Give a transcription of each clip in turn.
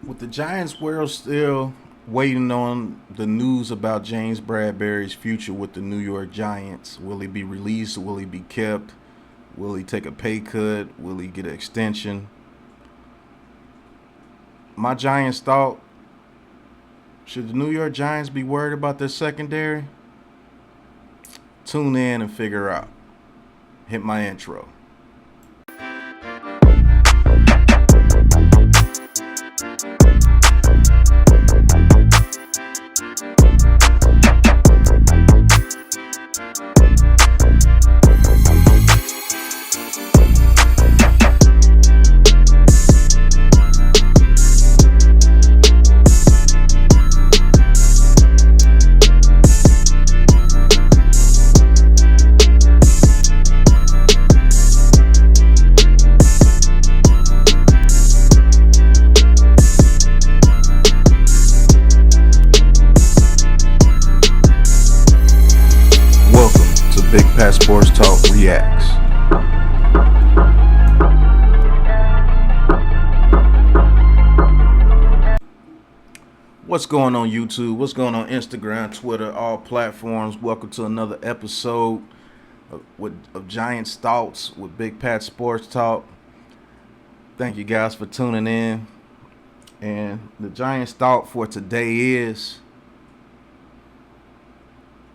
With the Giants world still waiting on the news about James Bradberry's future with the New York Giants, will he be released? Will he be kept? Will he take a pay cut? Will he get an extension? My Giants thought, should the New York Giants be worried about their secondary? Tune in and figure out. Hit my intro. BIGPATSPORTSTALK reacts. What's going on YouTube? What's going on Instagram, Twitter, all platforms? Welcome to another episode of Giants Thoughts with Big Pat Sports Talk. Thank you guys for tuning in. And the Giants thought for today is,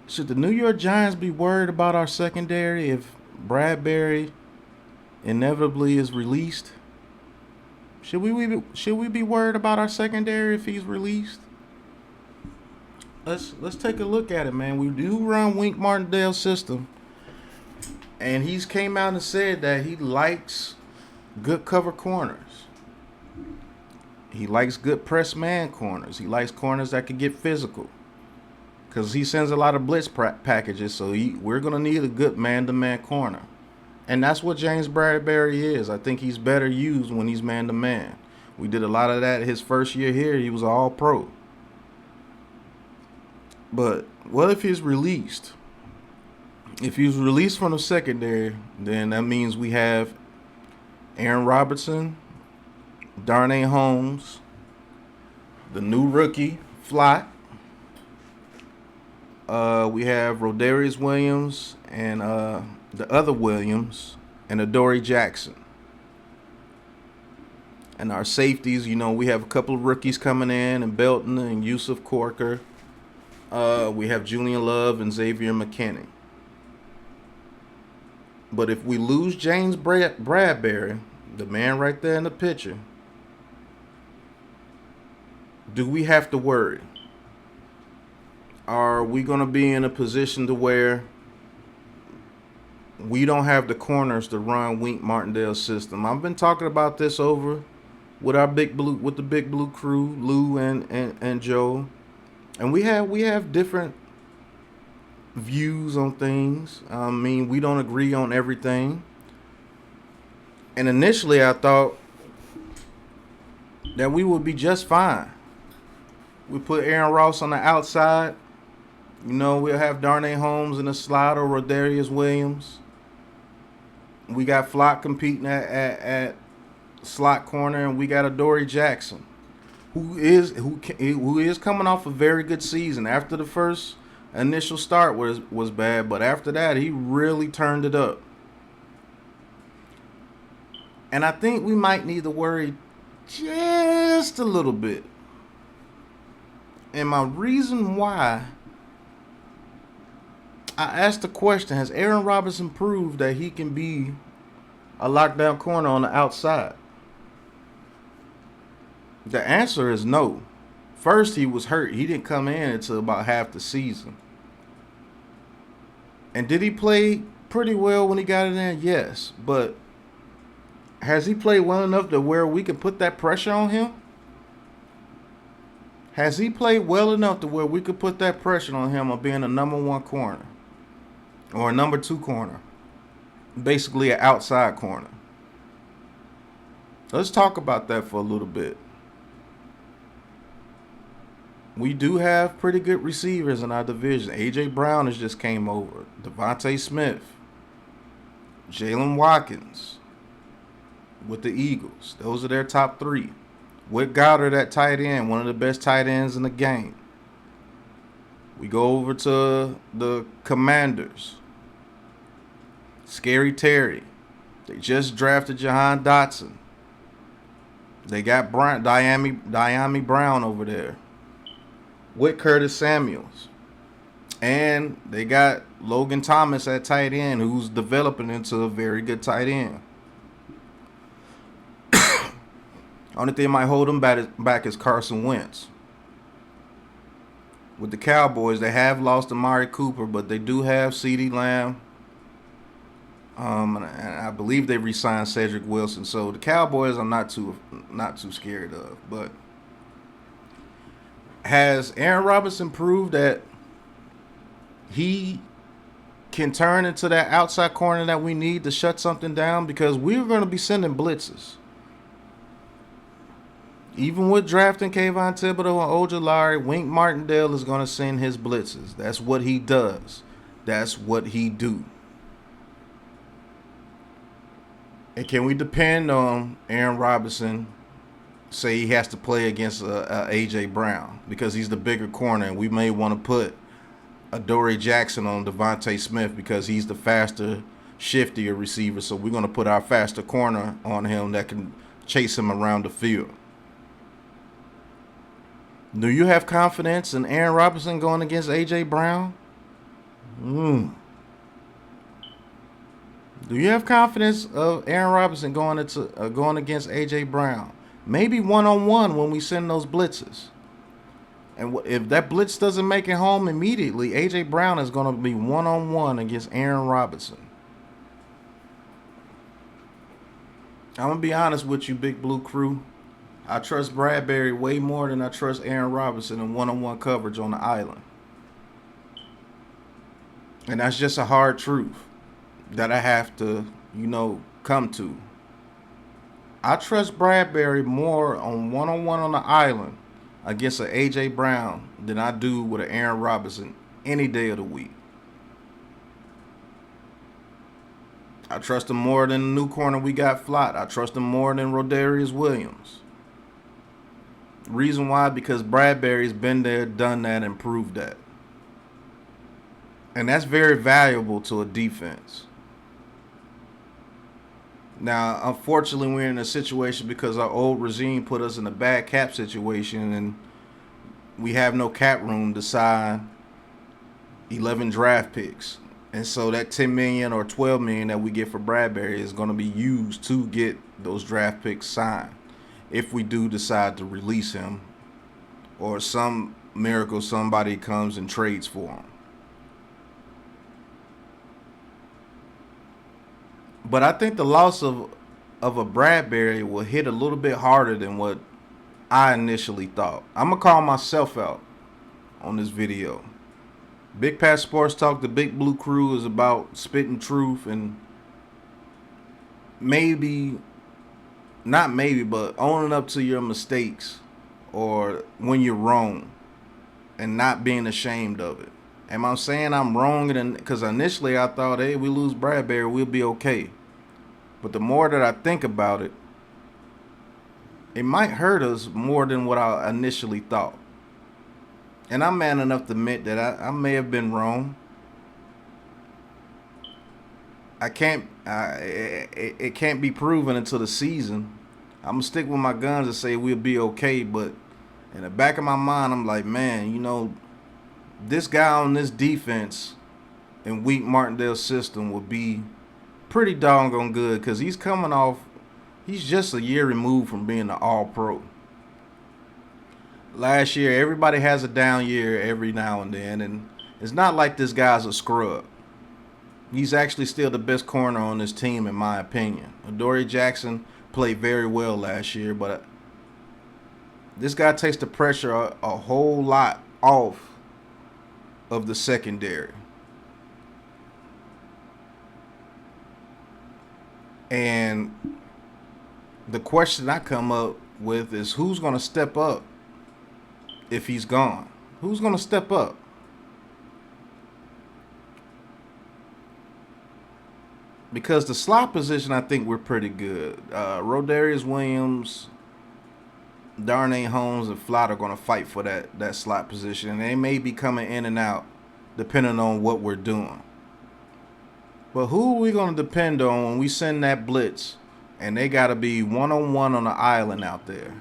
should the New York Giants be worried about our secondary if Bradberry inevitably is released? Should we be worried about our secondary if he's released? Let's take a look at it, man. We do run Wink Martindale's system, and he's came out and said that he likes good cover corners. He likes good press man corners. He likes corners that can get physical, because he sends a lot of blitz packages, so we're going to need a good man-to-man corner. And that's what James Bradberry is. I think he's better used when he's man-to-man. We did a lot of that his first year here. He was all-pro. But what if he's released? If he's released from the secondary, then that means we have Aaron Robertson, Darnay Holmes, the new rookie, Fly. We have Rodarius Williams and the other Williams and Adoree Jackson. And our safeties, we have a couple of rookies coming in, and Belton and Yusuf Corker. We have Julian Love and Xavier McKinney. But if we lose James Bradberry, the man right there in the picture, do we have to worry? Are we going to be in a position to where we don't have the corners to run Wink Martindale's system? I've been talking about this over with the Big Blue crew, Lou and Joe, and we have different views on things. I mean, we don't agree on everything. And initially, I thought that we would be just fine. We put Aaron Ross on the outside. We'll have Darnay Holmes in the slot or Rodarius Williams. We got Flock competing at slot corner, and we got Adoree Jackson, who is coming off a very good season. After the first initial start was bad, but after that he really turned it up. And I think we might need to worry just a little bit. And my reason why, I asked the question, has Aaron Robinson proved that he can be a lockdown corner on the outside? The answer is no. First, he was hurt. He didn't come in until about half the season. And did he play pretty well when he got in there? Yes. But has he played well enough to where we can put that pressure on him? Has he played well enough to where we could put that pressure on him of being a number one corner or a number two corner? Basically an outside corner. Let's talk about that for a little bit. We do have pretty good receivers in our division. A.J. Brown has just came over. Devontae Smith. Jalen Watkins with the Eagles. Those are their top three. With Goddard at tight end, one of the best tight ends in the game. We go over to the Commanders. Scary Terry. They just drafted Jahan Dotson. They got Diami Brown over there with Curtis Samuels. And they got Logan Thomas at tight end, who's developing into a very good tight end. Only thing might hold him back is Carson Wentz. With the Cowboys, they have lost Amari Cooper, but they do have CeeDee Lamb. And I believe they re-signed Cedric Wilson. So the Cowboys, I'm not too scared of. But has Aaron Robinson proved that he can turn into that outside corner that we need to shut something down? Because we're going to be sending blitzes. Even with drafting Kayvon Thibodeau and Ojulari, Wink Martindale is going to send his blitzes. That's what he does. That's what he do. And can we depend on Aaron Robinson, say he has to play against A.J. Brown because he's the bigger corner, and we may want to put Adoree Jackson on Devontae Smith because he's the faster, shiftier receiver. So we're going to put our faster corner on him that can chase him around the field. Do you have confidence in Aaron Robinson going against A.J. Brown? Do you have confidence of Aaron Robinson going against A.J. Brown? Maybe one-on-one when we send those blitzes. And if that blitz doesn't make it home immediately, A.J. Brown is going to be one-on-one against Aaron Robinson. I'm going to be honest with you, Big Blue Crew. I trust Bradberry way more than I trust Aaron Robinson in one-on-one coverage on the island. And that's just a hard truth that I have to, come to. I trust Bradberry more on one-on-one on the island against an A.J. Brown than I do with an Aaron Robinson any day of the week. I trust him more than the new corner we got flat. I trust him more than Rodarius Williams. Reason why? Because Bradberry's been there, done that, and proved that. And that's very valuable to a defense. Now, unfortunately, we're in a situation because our old regime put us in a bad cap situation, and we have no cap room to sign 11 draft picks. And so that $10 million or $12 million that we get for Bradberry is going to be used to get those draft picks signed if we do decide to release him or some miracle somebody comes and trades for him. But I think the loss of a Bradberry will hit a little bit harder than what I initially thought. I'm going to call myself out on this video. Big Pat Sports Talk, the Big Blue Crew, is about spitting truth and but owning up to your mistakes or when you're wrong and not being ashamed of it. Am I saying I'm wrong? Because initially I thought, hey, we lose Bradberry, we'll be okay. But the more that I think about it, it might hurt us more than what I initially thought. And I'm man enough to admit that I may have been wrong. It can't be proven until the season. I'm going to stick with my guns and say we'll be okay. But in the back of my mind, I'm like, man, this guy on this defense in Wink Martindale's system will be pretty doggone good because he's just a year removed from being an all-pro. Last year, everybody has a down year every now and then, and it's not like this guy's a scrub. He's actually still the best corner on this team, in my opinion. Adoree Jackson played very well last year, but this guy takes the pressure a whole lot off of the secondary. And the question I come up with is who's going to step up if he's gone? Who's going to step up? Because the slot position, I think we're pretty good. Rodarius Williams, Darnay Holmes and Flott are going to fight for that slot position. And they may be coming in and out depending on what we're doing. But who are we going to depend on when we send that blitz and they got to be one-on-one on the island out there?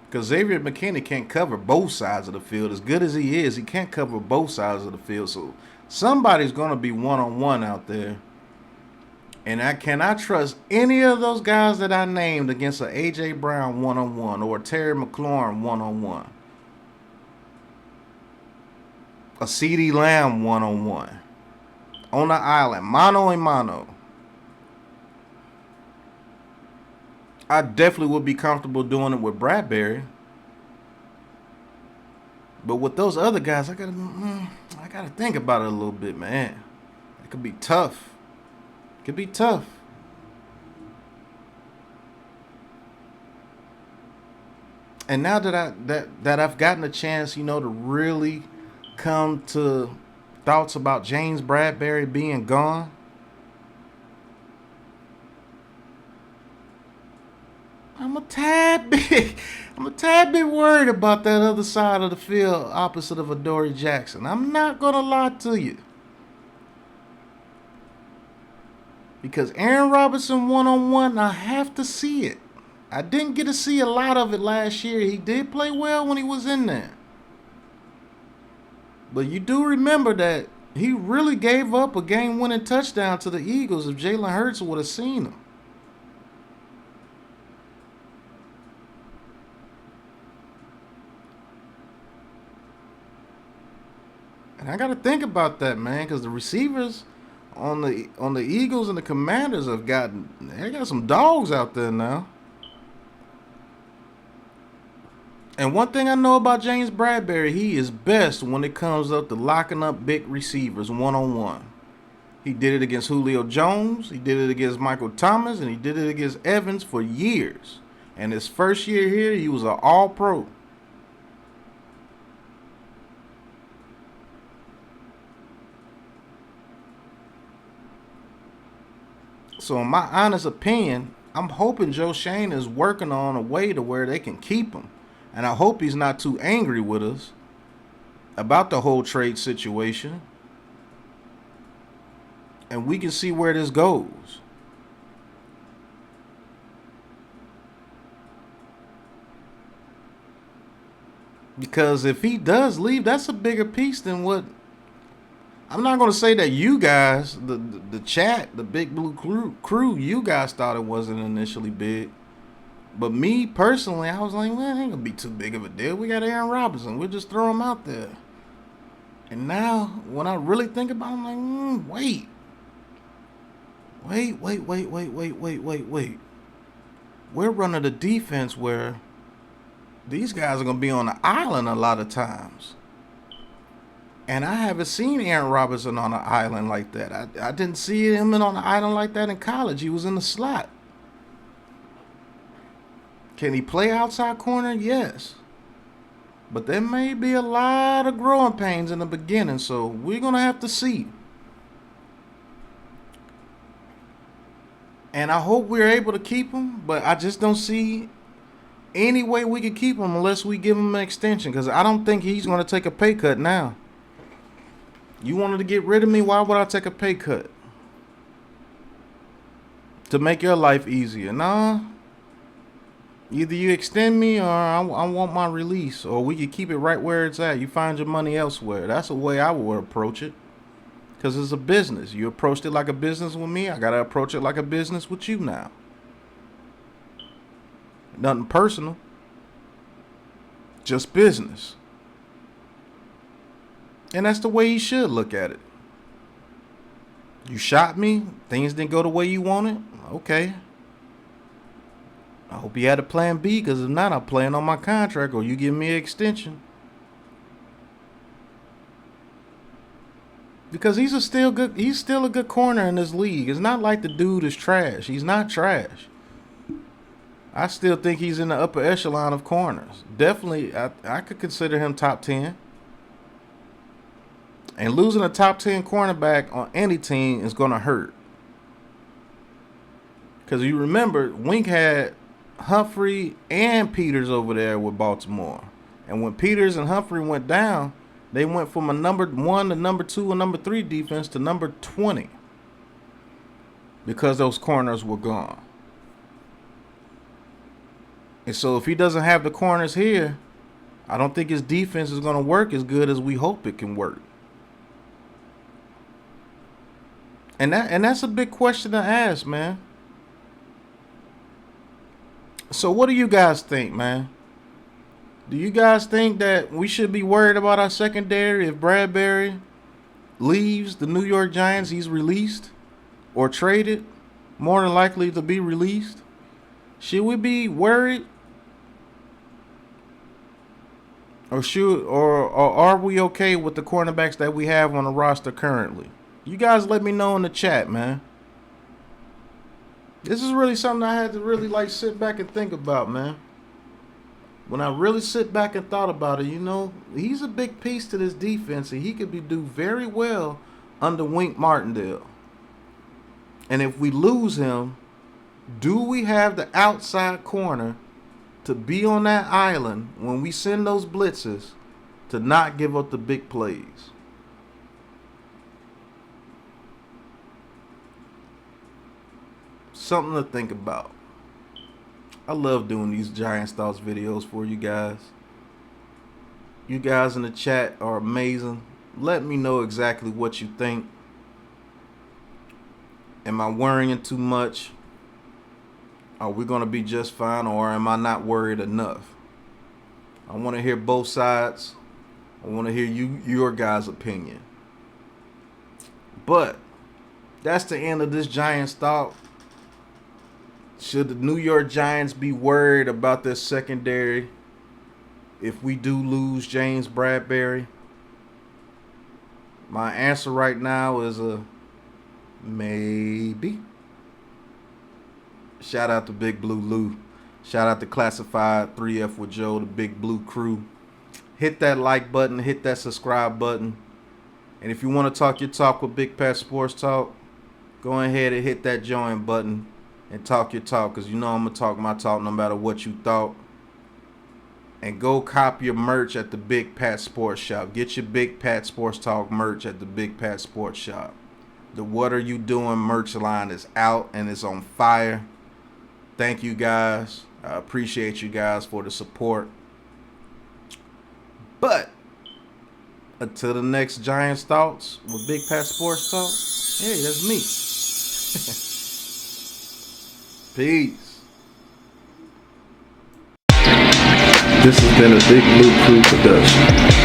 Because Xavier McKinney can't cover both sides of the field. As good as he is, he can't cover both sides of the field. So somebody's going to be one-on-one out there. And I cannot trust any of those guys that I named against a A.J. Brown one-on-one or a Terry McLaurin one-on-one. A CeeDee Lamb one-on-one. On the island, mano a mano. I definitely would be comfortable doing it with Bradberry. But with those other guys, I gotta think about it a little bit, man. It could be tough. It could be tough. And now that I've gotten a chance, to really come to thoughts about James Bradberry being gone, I'm a tad bit worried about that other side of the field opposite of Adoree Jackson. I'm not gonna lie to you. Because Aaron Robinson one-on-one, I have to see it. I didn't get to see a lot of it last year. He did play well when he was in there. But you do remember that he really gave up a game-winning touchdown to the Eagles if Jalen Hurts would have seen him. And I got to think about that, man, because the receivers on the Eagles and the Commanders they got some dogs out there now. And one thing I know about James Bradberry, he is best when it comes up to locking up big receivers one-on-one. He did it against Julio Jones, he did it against Michael Thomas, and he did it against Evans for years. And his first year here, he was an all-pro. So in my honest opinion, I'm hoping Joe Shane is working on a way to where they can keep him. And I hope he's not too angry with us about the whole trade situation. And we can see where this goes. Because if he does leave, that's a bigger piece than what... I'm not going to say that you guys, the chat, the Big Blue crew, you guys thought it wasn't initially big. But me, personally, I was like, man, it ain't going to be too big of a deal. We got Aaron Robinson. We'll just throw him out there. And now, when I really think about it, I'm like, wait. We're running a defense where these guys are going to be on the island a lot of times. And I haven't seen Aaron Robinson on an island like that. I didn't see him on an island like that in college. He was in the slot. Can he play outside corner? Yes. But there may be a lot of growing pains in the beginning, so we're going to have to see. And I hope we're able to keep him, but I just don't see any way we can keep him unless we give him an extension, because I don't think he's going to take a pay cut now. You wanted to get rid of me, why would I take a pay cut? To make your life easier. Nah. Either you extend me or I want my release, or we could keep it right where it's at. You find your money elsewhere. That's the way I would approach it. Because it's a business. You approached it like a business with me. I got to approach it like a business with you now. Nothing personal. Just business. And that's the way you should look at it. You shot me. Things didn't go the way you wanted. Okay. I hope you had a plan B, because if not, I'm playing on my contract or you give me an extension. Because he's still a good corner in this league. It's not like the dude is trash. He's not trash. I still think he's in the upper echelon of corners. Definitely, I could consider him top 10. And losing a top 10 cornerback on any team is going to hurt. Because you remember, Wink had Humphrey and Peters over there with Baltimore. And when Peters and Humphrey went down, they went from a number 1 to number 2 and number 3 defense to number 20. Because those corners were gone. And so if he doesn't have the corners here, I don't think his defense is going to work as good as we hope it can work. And that's a big question to ask, man. So what do you guys think, man? Do you guys think that we should be worried about our secondary if Bradberry leaves the New York Giants? He's released or traded, more than likely to be released. Should we be worried? Or are we okay with the cornerbacks that we have on the roster currently? You guys let me know in the chat, man. This is really something I had to really sit back and think about, man. When I really sit back and thought about it, he's a big piece to this defense, and he could do very well under Wink Martindale. And if we lose him, do we have the outside corner to be on that island when we send those blitzes to not give up the big plays? Something to think about. I love doing these Giants Thoughts videos for you guys. You guys in the chat are amazing. Let me know exactly what you think. Am I worrying too much? Are we going to be just fine, or am I not worried enough? I want to hear both sides. I want to hear your guys' opinion. But that's the end of this Giants Thought. Should the New York Giants be worried about their secondary if we do lose James Bradberry? My answer right now is a maybe. Shout out to Big Blue Lou. Shout out to Classified 3F with Joe, the Big Blue crew. Hit that like button. Hit that subscribe button. And if you want to talk your talk with Big Pat Sports Talk, go ahead and hit that join button and talk your talk, because I'm going to talk my talk no matter what you thought. And go cop your merch at the Big Pat Sports Shop. Get your Big Pat Sports Talk merch at the Big Pat Sports Shop. The What Are You Doing merch line is out and it's on fire. Thank you guys. I appreciate you guys for the support. But until the next Giants Thoughts with Big Pat Sports Talk, hey, that's me. Peace. This has been a Big Blue Crew production.